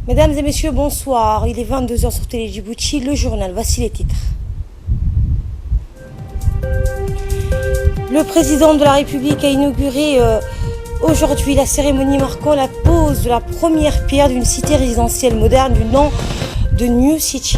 Mesdames et messieurs, bonsoir. Il est 22 h sur Télé Djibouti, le journal. Voici les titres. Le président de la République a inauguré aujourd'hui la cérémonie marquant la pose de la première pierre d'une cité résidentielle moderne du nom de New City.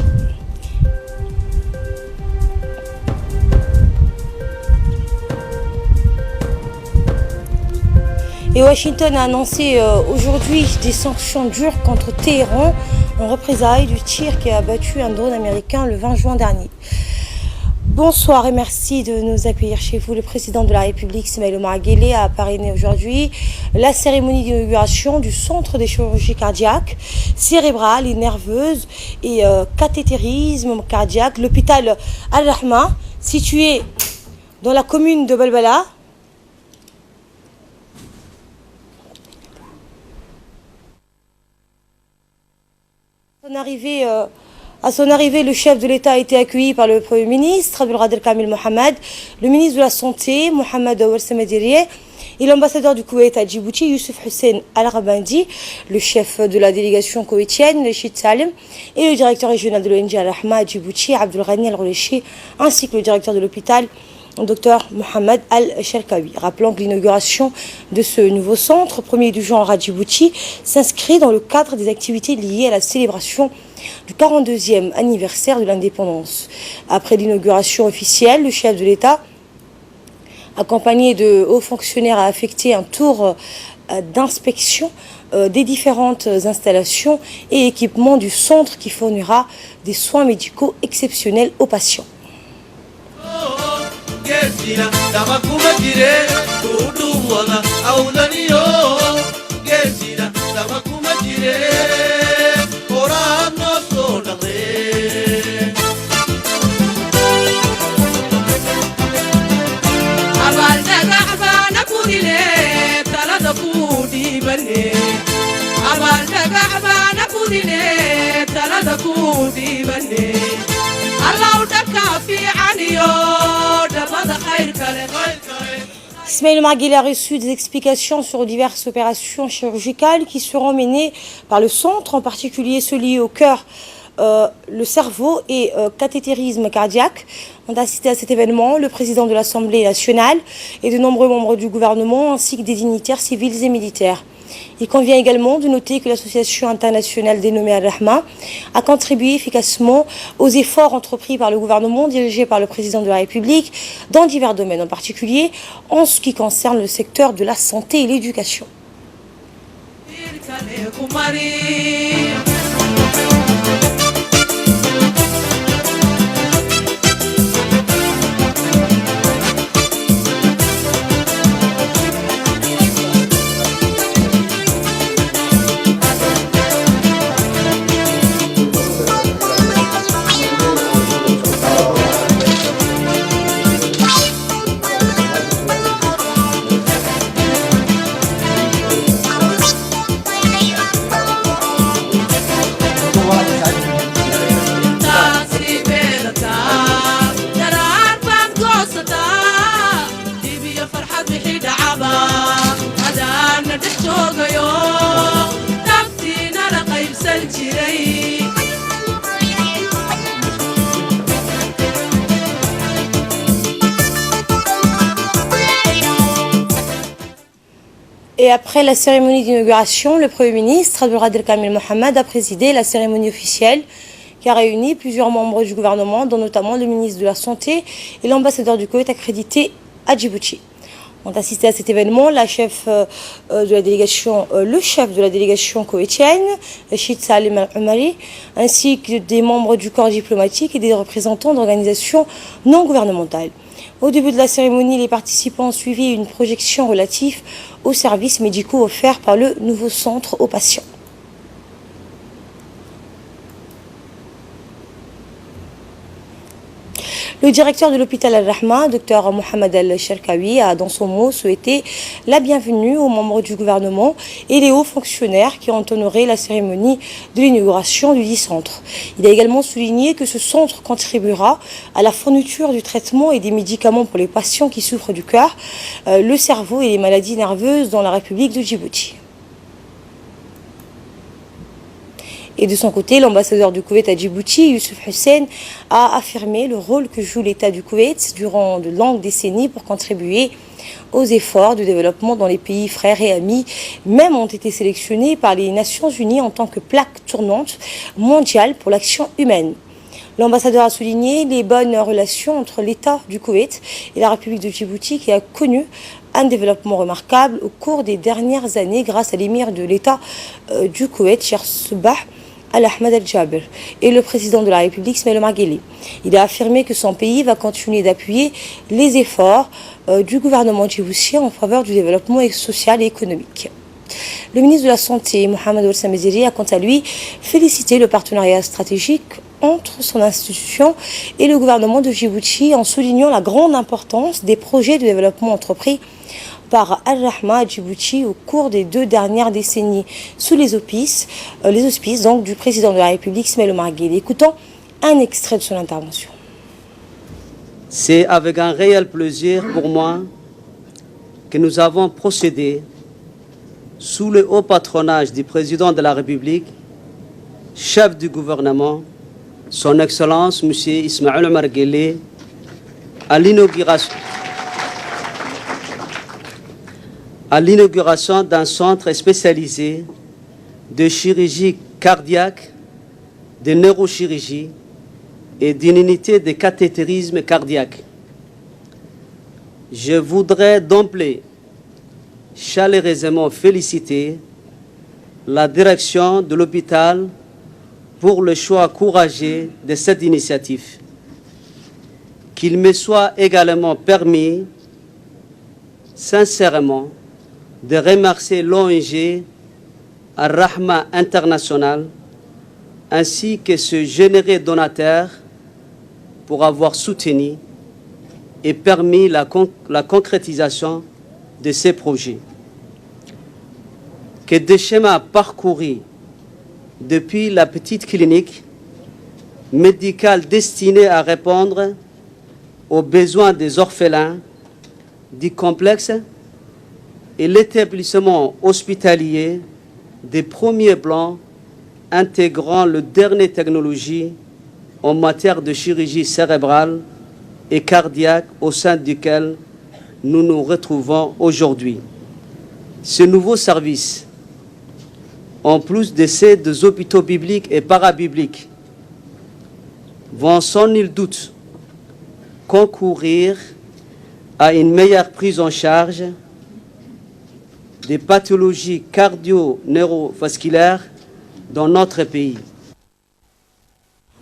Et Washington a annoncé aujourd'hui des sanctions dures contre Téhéran en représailles du tir qui a abattu un drone américain le 20 juin dernier. Bonsoir et merci de nous accueillir chez vous. Le président de la République, Ismaïl Omar Guelleh, a parrainé aujourd'hui la cérémonie d'inauguration du centre des chirurgies cardiaques, cérébrales et nerveuses et cathétérisme cardiaque, l'hôpital Al-Rahma, situé dans la commune de Balbala. À son arrivée, le chef de l'État a été accueilli par le Premier ministre, Abdelkader Kamil Mohamed, le ministre de la Santé, Mohamed Awel Samadirieh, et l'ambassadeur du Koweït à Djibouti, Youssef Hussein Al-Rabandi, le chef de la délégation koweïtienne, Rachid Salem, et le directeur régional de l'ONG Al-Rahma à Djibouti, Abdelghani Al-Roulechi, ainsi que le directeur de l'hôpital, Dr Mohamed Al-Sharkawi. Rappelons que l'inauguration de ce nouveau centre, premier du genre à Djibouti, s'inscrit dans le cadre des activités liées à la célébration du 42e anniversaire de l'indépendance. Après l'inauguration officielle, le chef de l'État, accompagné de hauts fonctionnaires, a effectué un tour d'inspection des différentes installations et équipements du centre qui fournira des soins médicaux exceptionnels aux patients. Ismaïl Omar Guelleh a reçu des explications sur diverses opérations chirurgicales qui seront menées par le centre, en particulier ceux liés au cœur, le cerveau et cathétérisme cardiaque. On a assisté à cet événement le président de l'Assemblée nationale et de nombreux membres du gouvernement ainsi que des dignitaires civils et militaires. Il convient également de noter que l'association internationale dénommée Al-Rahma a contribué efficacement aux efforts entrepris par le gouvernement dirigé par le président de la République dans divers domaines, en particulier en ce qui concerne le secteur de la santé et l'éducation. Et après la cérémonie d'inauguration, le Premier ministre, Abdelkader Kamil Mohamed, a présidé la cérémonie officielle qui a réuni plusieurs membres du gouvernement, dont notamment le ministre de la Santé et l'ambassadeur du Koweït accrédité à Djibouti. On a assisté à cet événement le chef de la délégation koweïtienne, Rachid Salem Al-Umari, ainsi que des membres du corps diplomatique et des représentants d'organisations non gouvernementales. Au début de la cérémonie, les participants ont suivi une projection relative aux services médicaux offerts par le nouveau centre aux patients. Le directeur de l'hôpital Al-Rahma, Dr Mohamed Al-Sharkawi, a dans son mot souhaité la bienvenue aux membres du gouvernement et les hauts fonctionnaires qui ont honoré la cérémonie de l'inauguration du dit centre. Il a également souligné que ce centre contribuera à la fourniture du traitement et des médicaments pour les patients qui souffrent du cœur, le cerveau et les maladies nerveuses dans la République de Djibouti. Et de son côté, l'ambassadeur du Koweït à Djibouti, Youssouf Hussein, a affirmé le rôle que joue l'État du Koweït durant de longues décennies pour contribuer aux efforts de développement dans les pays frères et amis. Même ont été sélectionnés par les Nations Unies en tant que plaque tournante mondiale pour l'action humaine. L'ambassadeur a souligné les bonnes relations entre l'État du Koweït et la République de Djibouti qui a connu un développement remarquable au cours des dernières années grâce à l'émir de l'État du Koweït, Cheikh Sabah Al-Ahmed Al-Jaber, et le président de la République, Ismaël Omar Guelleh. Il a affirmé que son pays va continuer d'appuyer les efforts du gouvernement djiboutien en faveur du développement social et économique. Le ministre de la Santé, Mohamed Ould-Sameziri, a quant à lui félicité le partenariat stratégique entre son institution et le gouvernement de Djibouti en soulignant la grande importance des projets de développement entrepris par Al-Rahma à Djibouti au cours des 2 dernières décennies sous les auspices donc, du président de la République, Ismaël Omar Guelleh. Écoutons un extrait de son intervention. C'est avec un réel plaisir pour moi que nous avons procédé sous le haut patronage du président de la République, chef du gouvernement, son Excellence M. Ismaël Omar Guelleh, à l'inauguration d'un centre spécialisé de chirurgie cardiaque, de neurochirurgie et d'une unité de cathétérisme cardiaque. Je voudrais d'emblée chaleureusement féliciter la direction de l'hôpital pour le choix courageux de cette initiative. Qu'il me soit également permis, sincèrement, de remercier l'ONG Al-Rahma International ainsi que ce généreux donateur pour avoir soutenu et permis la concrétisation de ces projets. Que des chemins parcourus depuis la petite clinique médicale destinée à répondre aux besoins des orphelins du complexe et l'établissement hospitalier des premiers plans intégrant le dernier technologie en matière de chirurgie cérébrale et cardiaque au sein duquel nous nous retrouvons aujourd'hui. Ce nouveau service, en plus de ceux des hôpitaux bibliques et parabibliques, vont sans nul doute concourir à une meilleure prise en charge des pathologies cardio-neurovasculaires dans notre pays.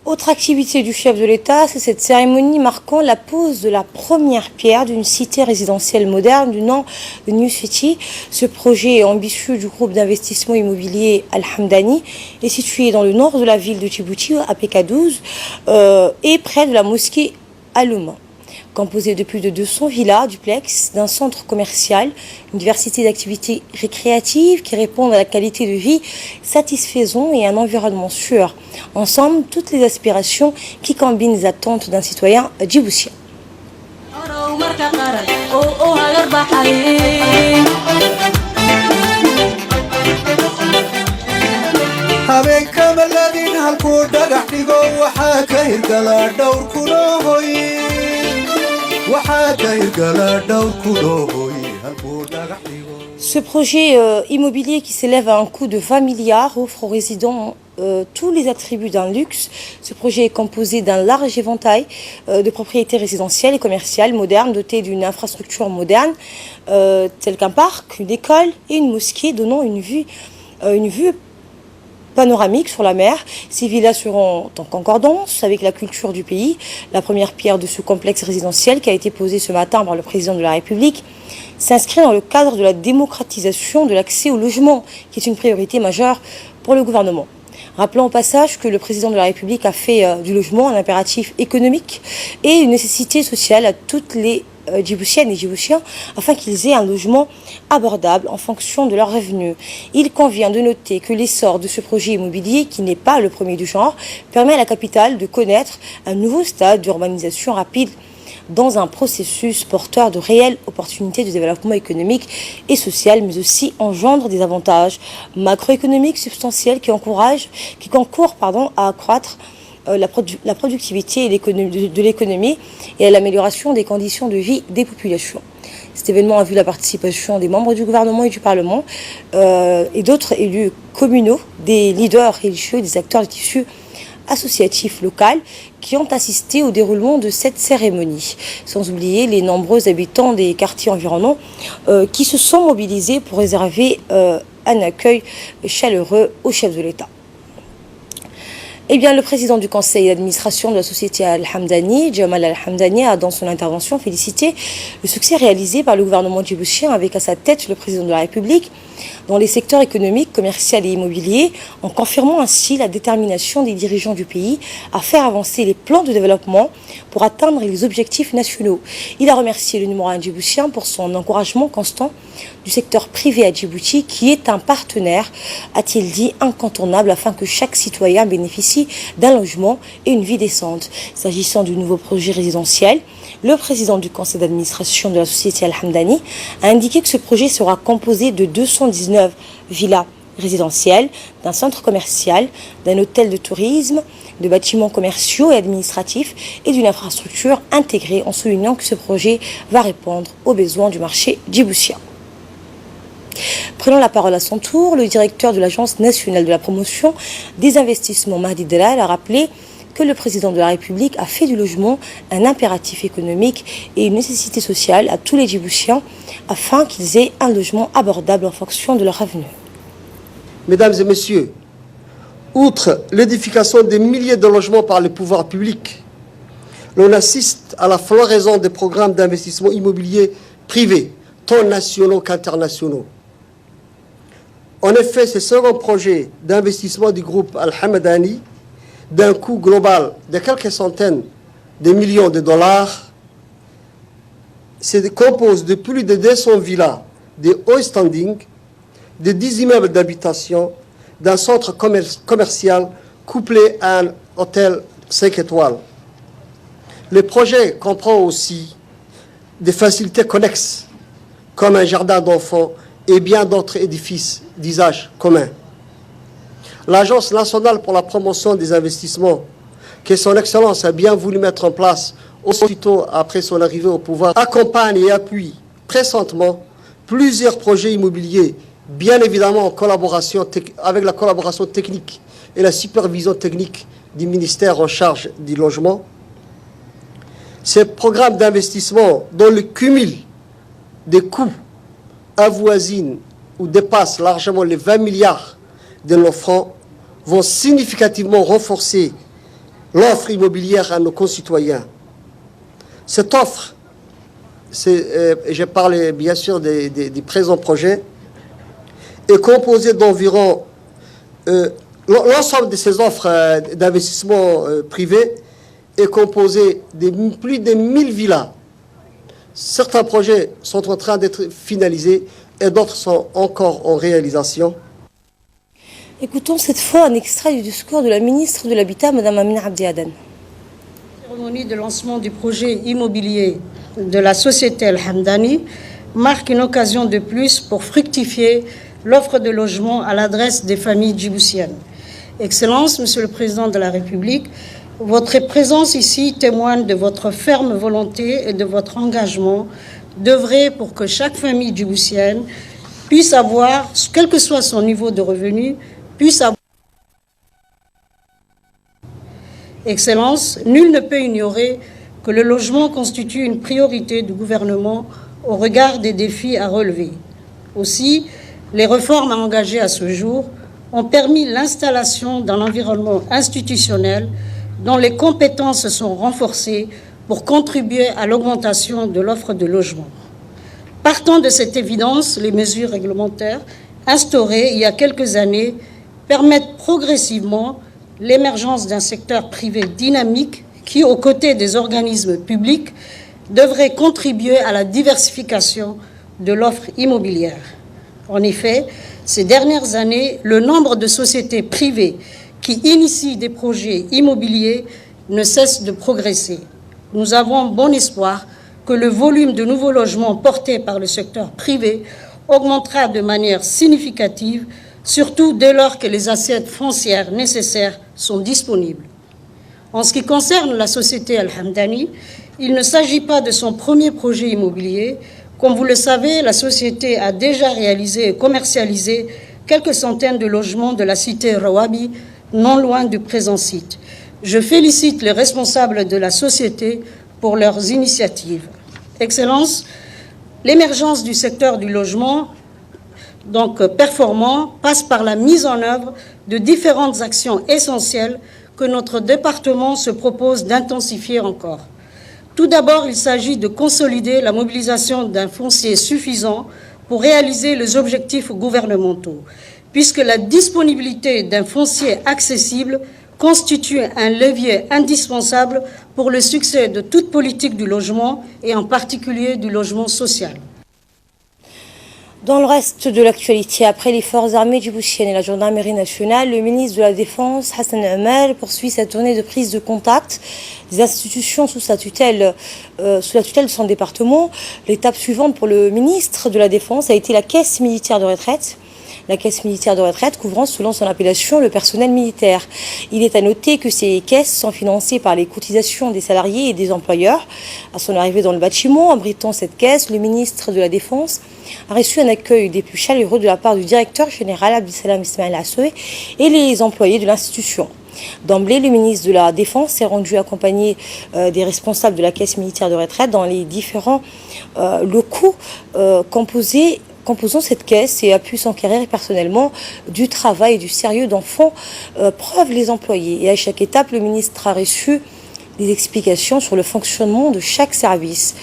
Autre activité du chef de l'État, c'est cette cérémonie marquant la pose de la première pierre d'une cité résidentielle moderne du nom de New City. Ce projet ambitieux du groupe d'investissement immobilier Al-Hamdani est situé dans le nord de la ville de Djibouti, à PK12, et près de la mosquée Al-Ouma. Composé de plus de 200 villas, duplex, d'un centre commercial, une diversité d'activités récréatives qui répondent à la qualité de vie satisfaisant et un environnement sûr. Ensemble, toutes les aspirations qui combinent les attentes d'un citoyen djiboutien. Ce projet immobilier qui s'élève à un coût de 20 milliards offre aux résidents tous les attributs d'un luxe. Ce projet est composé d'un large éventail de propriétés résidentielles et commerciales modernes dotées d'une infrastructure moderne telle qu'un parc, une école et une mosquée donnant une vue panoramique sur la mer. Ces villas seront en concordance avec la culture du pays. La première pierre de ce complexe résidentiel qui a été posée ce matin par le président de la République s'inscrit dans le cadre de la démocratisation de l'accès au logement, qui est une priorité majeure pour le gouvernement. Rappelons au passage que le président de la République a fait du logement un impératif économique et une nécessité sociale à toutes les djiboutiennes et djiboutiens afin qu'ils aient un logement abordable en fonction de leurs revenus. Il convient de noter que l'essor de ce projet immobilier, qui n'est pas le premier du genre, permet à la capitale de connaître un nouveau stade d'urbanisation rapide dans un processus porteur de réelles opportunités de développement économique et social, mais aussi engendre des avantages macroéconomiques substantiels qui concourent à accroître la productivité de l'économie et à l'amélioration des conditions de vie des populations. Cet événement a vu la participation des membres du gouvernement et du Parlement et d'autres élus communaux, des leaders religieux, des acteurs du tissu associatif local qui ont assisté au déroulement de cette cérémonie, sans oublier les nombreux habitants des quartiers environnants qui se sont mobilisés pour réserver un accueil chaleureux au chef de l'État. Eh bien, le président du conseil d'administration de la société Al-Hamdani, Jamal Al-Hamdani, a dans son intervention félicité le succès réalisé par le gouvernement djiboutien avec à sa tête le président de la République dans les secteurs économiques, commerciaux et immobiliers, en confirmant ainsi la détermination des dirigeants du pays à faire avancer les plans de développement pour atteindre les objectifs nationaux. Il a remercié le numéro 1 djiboutien pour son encouragement constant du secteur privé à Djibouti, qui est un partenaire, a-t-il dit, incontournable afin que chaque citoyen bénéficie d'un logement et une vie décente. S'agissant du nouveau projet résidentiel, le président du conseil d'administration de la société Al-Hamdani a indiqué que ce projet sera composé de 219 villas résidentielles, d'un centre commercial, d'un hôtel de tourisme, de bâtiments commerciaux et administratifs et d'une infrastructure intégrée, en soulignant que ce projet va répondre aux besoins du marché djiboutien. Prenant la parole à son tour, le directeur de l'Agence nationale de la promotion des investissements, Mahdi Delal, a rappelé que le président de la République a fait du logement un impératif économique et une nécessité sociale à tous les Djiboutiens afin qu'ils aient un logement abordable en fonction de leur revenu. Mesdames et messieurs, outre l'édification des milliers de logements par les pouvoirs publics, l'on assiste à la floraison des programmes d'investissement immobilier privés, tant nationaux qu'internationaux. En effet, ce second projet d'investissement du groupe Al-Hamdani, d'un coût global de quelques centaines de millions de dollars, se compose de plus de 200 villas, de high standing, de 10 immeubles d'habitation, d'un centre commercial couplé à un hôtel 5 étoiles. Le projet comprend aussi des facilités connexes, comme un jardin d'enfants et bien d'autres édifices d'usage commun. L'Agence nationale pour la promotion des investissements, que son Excellence a bien voulu mettre en place aussitôt après son arrivée au pouvoir, accompagne et appuie présentement plusieurs projets immobiliers, bien évidemment en collaboration avec la collaboration technique et la supervision technique du ministère en charge du logement. Ces programmes d'investissement, dont le cumul des coûts avoisine ou dépasse largement les 20 milliards de nos francs, vont significativement renforcer l'offre immobilière à nos concitoyens. Cette offre, je parle bien sûr des présents projets, est composée d'environ l'ensemble de ces offres d'investissement privé est composé de plus de 1000 villas. Certains projets sont en train d'être finalisés et d'autres sont encore en réalisation. Écoutons cette fois un extrait du discours de la ministre de l'Habitat, Mme Amina Abdi Adan. La cérémonie de lancement du projet immobilier de la société Al-Hamdani marque une occasion de plus pour fructifier l'offre de logement à l'adresse des familles djiboutiennes. Excellence, Monsieur le Président de la République, votre présence ici témoigne de votre ferme volonté et de votre engagement d'œuvrer pour que chaque famille djiboutienne puisse avoir, quel que soit son niveau de revenu, puisse avoir. Excellence, nul ne peut ignorer que le logement constitue une priorité du gouvernement au regard des défis à relever. Aussi, les réformes engagées à ce jour ont permis l'installation d'un environnement institutionnel dont les compétences sont renforcées pour contribuer à l'augmentation de l'offre de logement. Partant de cette évidence, les mesures réglementaires instaurées il y a quelques années permettent progressivement l'émergence d'un secteur privé dynamique qui, aux côtés des organismes publics, devrait contribuer à la diversification de l'offre immobilière. En effet, ces dernières années, le nombre de sociétés privées qui initient des projets immobiliers ne cesse de progresser. nous avons bon espoir que le volume de nouveaux logements portés par le secteur privé augmentera de manière significative, surtout dès lors que les assiettes foncières nécessaires sont disponibles. En ce qui concerne la société Al-Hamdani, il ne s'agit pas de son premier projet immobilier. Comme vous le savez, la société a déjà réalisé et commercialisé quelques centaines de logements de la cité Rawabi, non loin du présent site. Je félicite les responsables de la société pour leurs initiatives. Excellences, l'émergence du secteur du logement, donc performant, passe par la mise en œuvre de différentes actions essentielles que notre département se propose d'intensifier encore. Tout d'abord, il s'agit de consolider la mobilisation d'un foncier suffisant pour réaliser les objectifs gouvernementaux, puisque la disponibilité d'un foncier accessible constitue un levier indispensable pour le succès de toute politique du logement et en particulier du logement social. Dans le reste de l'actualité, après les forces armées djiboutiennes et la gendarmerie nationale, le ministre de la Défense, Hassan Omar, poursuit sa tournée de prise de contact des institutions sous la tutelle de son département. L'étape suivante pour le ministre de la Défense a été la caisse militaire de retraite. La caisse militaire de retraite couvrant, selon son appellation, le personnel militaire. Il est à noter que ces caisses sont financées par les cotisations des salariés et des employeurs. À son arrivée dans le bâtiment, abritant cette caisse, le ministre de la Défense a reçu un accueil des plus chaleureux de la part du directeur général Abdeslam Ismail Assoué et les employés de l'institution. D'emblée, le ministre de la Défense s'est rendu accompagné des responsables de la caisse militaire de retraite dans les différents locaux composant cette caisse et a pu s'enquérir personnellement du travail et du sérieux d'enfants preuve les employés. Et à chaque étape, le ministre a reçu des explications sur le fonctionnement de chaque service.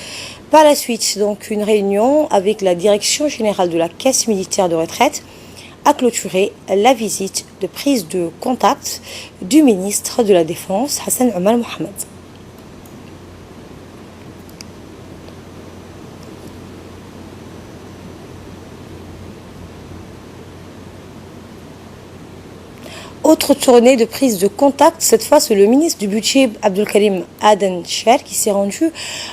Par la suite, donc, une réunion avec la direction générale de la caisse militaire de retraite a clôturé la visite de prise de contact du ministre de la Défense, Hassan Omar Mohamed. Autre tournée de prise de contact, cette fois c'est le ministre du budget Abdelkarim Aden Cher qui s'est rendu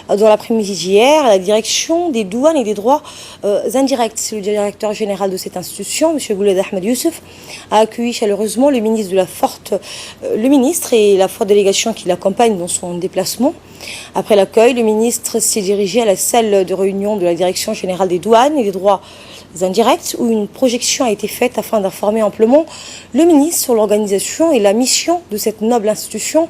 dans l'après-midi d'hier à la direction des douanes et des droits indirects. Le directeur général de cette institution, M. Gouled Ahmed Youssouf, a accueilli chaleureusement le ministre et la forte délégation qui l'accompagne dans son déplacement. Après l'accueil, le ministre s'est dirigé à la salle de réunion de la direction générale des douanes et des droits indirects où une projection a été faite afin d'informer amplement le ministre sur l'organisation et la mission de cette noble institution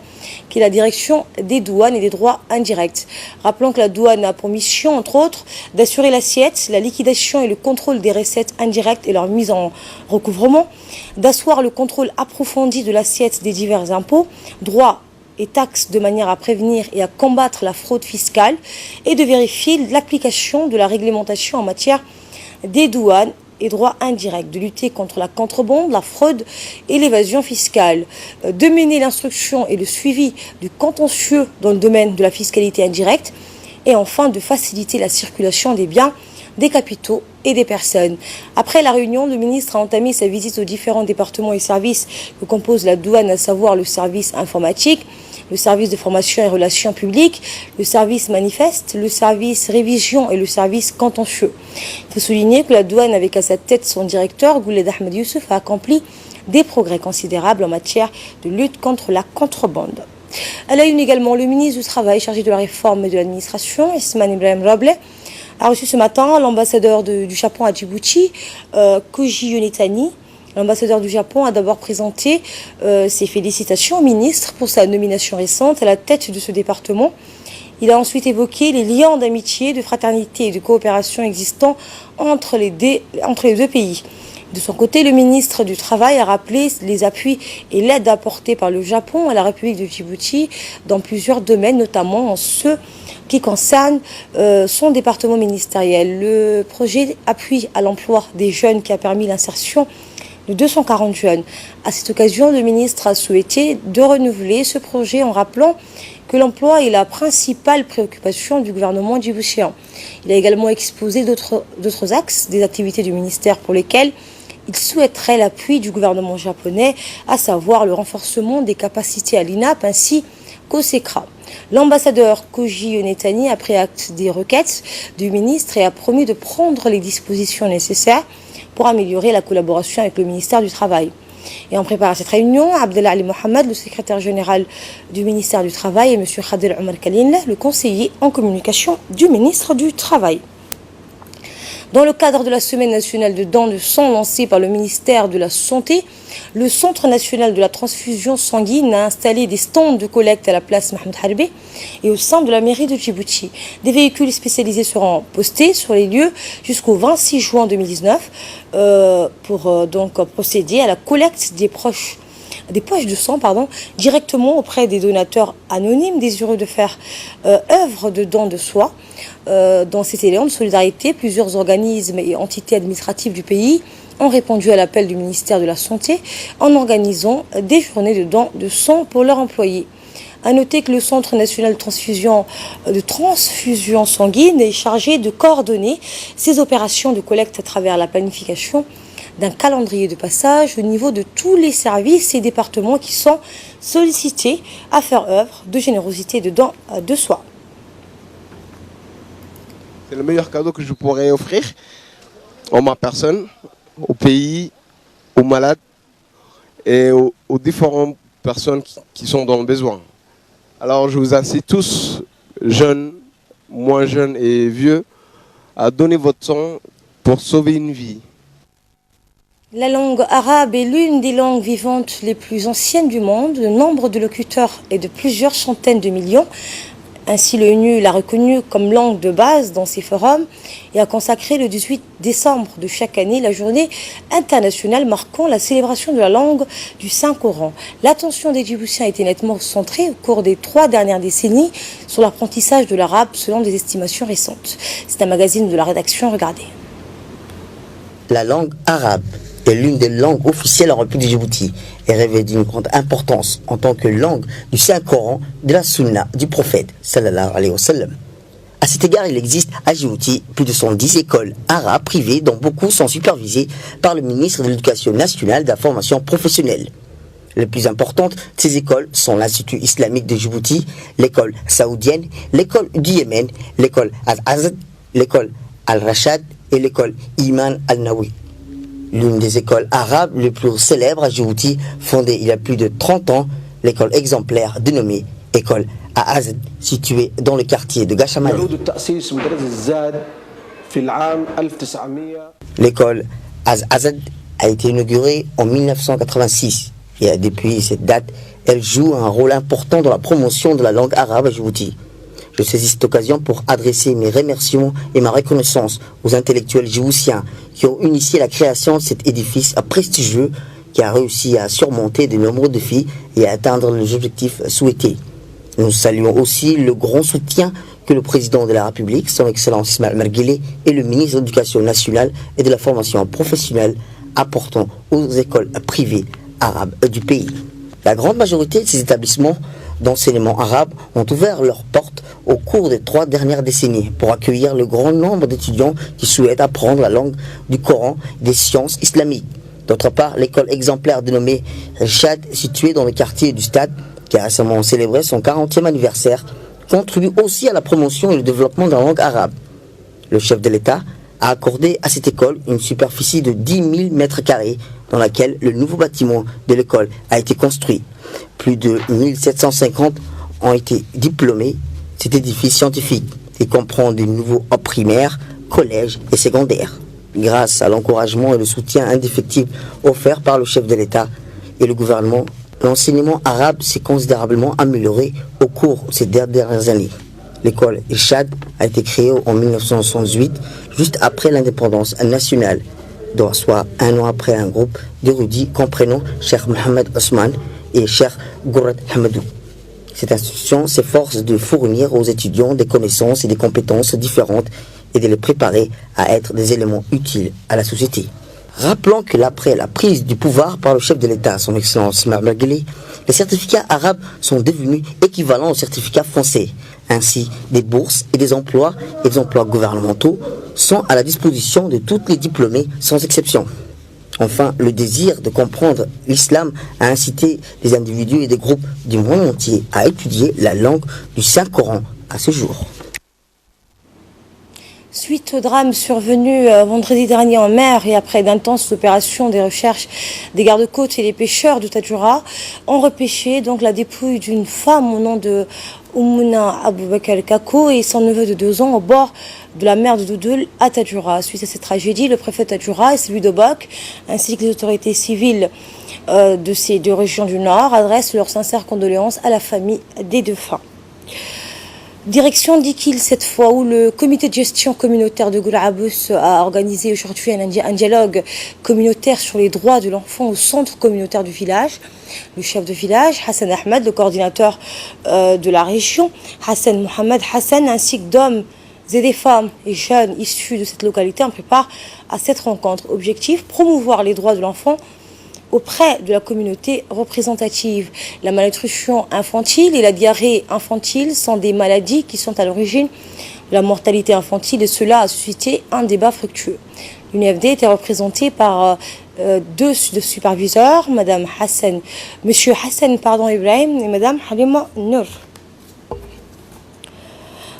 qui est la direction des douanes et des droits indirects. Rappelons que la douane a pour mission, entre autres, d'assurer l'assiette, la liquidation et le contrôle des recettes indirectes et leur mise en recouvrement, d'asseoir le contrôle approfondi de l'assiette des divers impôts, droits et taxes de manière à prévenir et à combattre la fraude fiscale et de vérifier l'application de la réglementation en matière des douanes et droits indirects, de lutter contre la contrebande, la fraude et l'évasion fiscale, de mener l'instruction et le suivi du contentieux dans le domaine de la fiscalité indirecte et enfin de faciliter la circulation des biens, des capitaux et des personnes. Après la réunion, le ministre a entamé sa visite aux différents départements et services que compose la douane, à savoir le service informatique, le service de formation et relations publiques, le service manifeste, le service révision et le service contentieux. Il faut souligner que la douane, avec à sa tête son directeur, Gouled Ahmed Youssouf, a accompli des progrès considérables en matière de lutte contre la contrebande. À la une également, le ministre du Travail chargé de la réforme et de l'administration, Ismail Ibrahim Roble, a reçu ce matin l'ambassadeur du Japon à Djibouti, Koji Yonetani. L'ambassadeur du Japon a d'abord présenté ses félicitations au ministre pour sa nomination récente à la tête de ce département. Il a ensuite évoqué les liens d'amitié, de fraternité et de coopération existants entre les deux pays. De son côté, le ministre du Travail a rappelé les appuis et l'aide apportée par le Japon à la République de Djibouti dans plusieurs domaines, notamment en ceux qui concernent son département ministériel. Le projet appui à l'emploi des jeunes qui a permis l'insertion de 240 jeunes. À cette occasion, le ministre a souhaité de renouveler ce projet en rappelant que l'emploi est la principale préoccupation du gouvernement djiboutien. Il a également exposé d'autres axes des activités du ministère pour lesquels il souhaiterait l'appui du gouvernement japonais, à savoir le renforcement des capacités à l'INAP ainsi COSECRA. L'ambassadeur Koji Yonetani a pris acte des requêtes du ministre et a promis de prendre les dispositions nécessaires pour améliorer la collaboration avec le ministère du Travail. Et en préparant cette réunion, Abdellah Ali Mohamed, le secrétaire général du ministère du Travail, et M. Khadir Omar Kalin, le conseiller en communication du ministre du Travail. Dans le cadre de la semaine nationale de dons de sang lancée par le ministère de la Santé, le Centre national de la transfusion sanguine a installé des stands de collecte à la place Mohamed Harbi et au sein de la mairie de Djibouti. Des véhicules spécialisés seront postés sur les lieux jusqu'au 26 juin 2019 pour donc procéder à la collecte des poches de sang directement auprès des donateurs anonymes désireux de faire œuvre de don de soi. Dans cet élan de solidarité, plusieurs organismes et entités administratives du pays ont répondu à l'appel du ministère de la Santé en organisant des journées de don de sang pour leurs employés. À noter que le Centre national de transfusion sanguine est chargé de coordonner ces opérations de collecte à travers la planification d'un calendrier de passage au niveau de tous les services et départements qui sont sollicités à faire œuvre de générosité de don de soi. C'est le meilleur cadeau que je pourrais offrir en ma personne, au pays, aux malades et aux différentes personnes qui sont dans le besoin. Alors je vous incite tous, jeunes, moins jeunes et vieux, à donner votre sang pour sauver une vie. La langue arabe est l'une des langues vivantes les plus anciennes du monde. Le nombre de locuteurs est de plusieurs centaines de millions. Ainsi, l'ONU l'a reconnue comme langue de base dans ses forums et a consacré le 18 décembre de chaque année la journée internationale marquant la célébration de la langue du Saint-Coran. L'attention des Djiboutiens a été nettement centrée au cours des 3 dernières décennies sur l'apprentissage de l'arabe selon des estimations récentes. C'est un magazine de la rédaction, regardez. La langue arabe est l'une des langues officielles en République de Djibouti et revêt d'une grande importance en tant que langue du Saint-Coran, de la Sunna du prophète sallallahu alayhi wa sallam. À cet égard, il existe à Djibouti plus de 110 écoles arabes privées dont beaucoup sont supervisées par le ministre de l'Éducation nationale et de la formation professionnelle. Les plus importantes de ces écoles sont l'Institut islamique de Djibouti, l'école saoudienne, l'école du Yémen, l'école Al-Azad, l'école Al-Rashad et l'école Iman Al-Nawi. L'une des écoles arabes les plus célèbres à Djibouti, fondée il y a plus de 30 ans, l'école exemplaire dénommée École Azad, située dans le quartier de Gachamali. L'école Azad a été inaugurée en 1986 et depuis cette date, elle joue un rôle important dans la promotion de la langue arabe à Djibouti. Je saisis cette occasion pour adresser mes remerciements et ma reconnaissance aux intellectuels djiboutiens qui ont initié la création de cet édifice prestigieux qui a réussi à surmonter de nombreux défis et à atteindre les objectifs souhaités. Nous saluons aussi le grand soutien que le président de la République, son Excellence Ismaël Omar Guelleh, et le ministre de l'Éducation nationale et de la formation professionnelle apportant aux écoles privées arabes du pays. La grande majorité de ces établissements d'enseignement arabe ont ouvert leurs portes au cours des 3 dernières décennies pour accueillir le grand nombre d'étudiants qui souhaitent apprendre la langue du Coran et des sciences islamiques. D'autre part, l'école exemplaire dénommée Rishad, située dans le quartier du Stade, qui a récemment célébré son 40e anniversaire, contribue aussi à la promotion et le développement de la langue arabe. Le chef de l'État a accordé à cette école une superficie de 10 000 mètres carrés dans laquelle le nouveau bâtiment de l'école a été construit. Plus de 1750 ont été diplômés. Cet édifice scientifique et comprend des nouveaux primaires, collèges et secondaires. Grâce à l'encouragement et le soutien indéfectible offert par le chef de l'État et le gouvernement, l'enseignement arabe s'est considérablement amélioré au cours de ces dernières années. L'école Irshad a été créée en 1968, juste après l'indépendance nationale, soit 1 an après un groupe d'érudits comprenant Cheikh Mohamed Osman et Cheikh Gourat Hamadou. Cette institution s'efforce de fournir aux étudiants des connaissances et des compétences différentes et de les préparer à être des éléments utiles à la société. Rappelons que après la prise du pouvoir par le chef de l'État, son Excellence Ismaël Guelleh, les certificats arabes sont devenus équivalents aux certificats français. Ainsi, des bourses et des emplois gouvernementaux sont à la disposition de tous les diplômés sans exception. Enfin, le désir de comprendre l'islam a incité des individus et des groupes du monde entier à étudier la langue du Saint-Coran à ce jour. Suite au drame survenu vendredi dernier en mer et après d'intenses opérations des recherches des gardes-côtes et les pêcheurs de Tadjoura ont repêché donc la dépouille d'une femme au nom de Oumouna Aboubakar Kako et son neveu de 2 ans au bord de la mer de Doudoul à Tadjoura. Suite à cette tragédie, le préfet de Tadjoura et celui d'Obok, ainsi que les autorités civiles de ces 2 régions du Nord, adressent leurs sincères condoléances à la famille des défunts. Direction d'Ikil cette fois, où le comité de gestion communautaire de Goulabous a organisé aujourd'hui un dialogue communautaire sur les droits de l'enfant au centre communautaire du village. Le chef de village, Hassan Ahmed, le coordinateur de la région, Hassan Mohamed Hassan, ainsi que d'hommes et des femmes et jeunes issus de cette localité en préparent à cette rencontre. Objectif, promouvoir les droits de l'enfant auprès de la communauté représentative. La malnutrition infantile et la diarrhée infantile sont des maladies qui sont à l'origine de la mortalité infantile et cela a suscité un débat fructueux. L'UNFD était représentée par 2 superviseurs, Monsieur Hassan Ibrahim et Madame Halima Nour.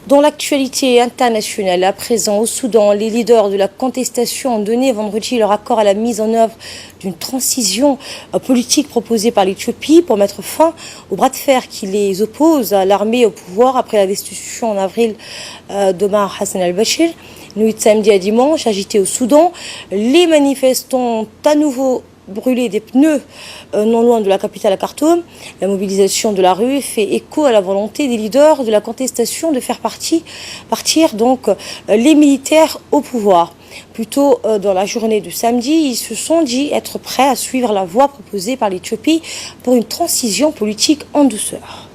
Dans l'actualité internationale, à présent au Soudan, les leaders de la contestation ont donné vendredi leur accord à la mise en œuvre d'une transition politique proposée par l'Éthiopie pour mettre fin au bras de fer qui les oppose à l'armée au pouvoir après la destitution en avril d'Omar Hassan al-Bashir. Nuit de samedi à dimanche, agité au Soudan, les manifestants ont à nouveau brûler des pneus non loin de la capitale à Khartoum. La mobilisation de la rue fait écho à la volonté des leaders de la contestation de faire partir donc les militaires au pouvoir. Plus tôt dans la journée de samedi, ils se sont dit être prêts à suivre la voie proposée par l'Éthiopie pour une transition politique en douceur.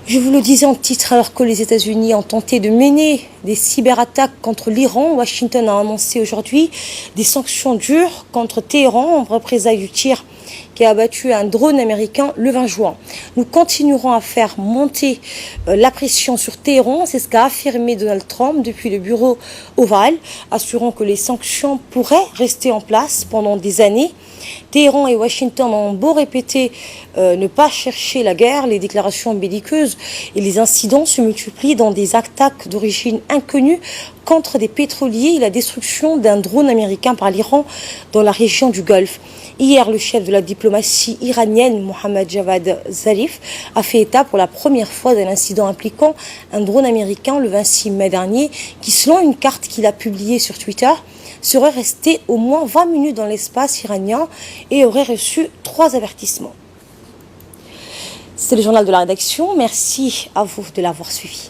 Je vous le disais en titre, alors que les États-Unis ont tenté de mener des cyberattaques contre l'Iran, Washington a annoncé aujourd'hui des sanctions dures contre Téhéran en représailles du tir qui a abattu un drone américain le 20 juin. Nous continuerons à faire monter la pression sur Téhéran, c'est ce qu'a affirmé Donald Trump depuis le bureau ovale, assurant que les sanctions pourraient rester en place pendant des années. Téhéran et Washington ont beau répéter ne pas chercher la guerre, les déclarations belliqueuses et les incidents se multiplient dans des attaques d'origine inconnue contre des pétroliers et la destruction d'un drone américain par l'Iran dans la région du Golfe. Hier, le chef de la diplomatie iranienne, Mohammad Javad Zarif, a fait état pour la première fois d'un incident impliquant un drone américain le 26 mai dernier qui, selon une carte qu'il a publiée sur Twitter, serait resté au moins 20 minutes dans l'espace iranien et aurait reçu 3 avertissements. C'est le journal de la rédaction. Merci à vous de l'avoir suivi.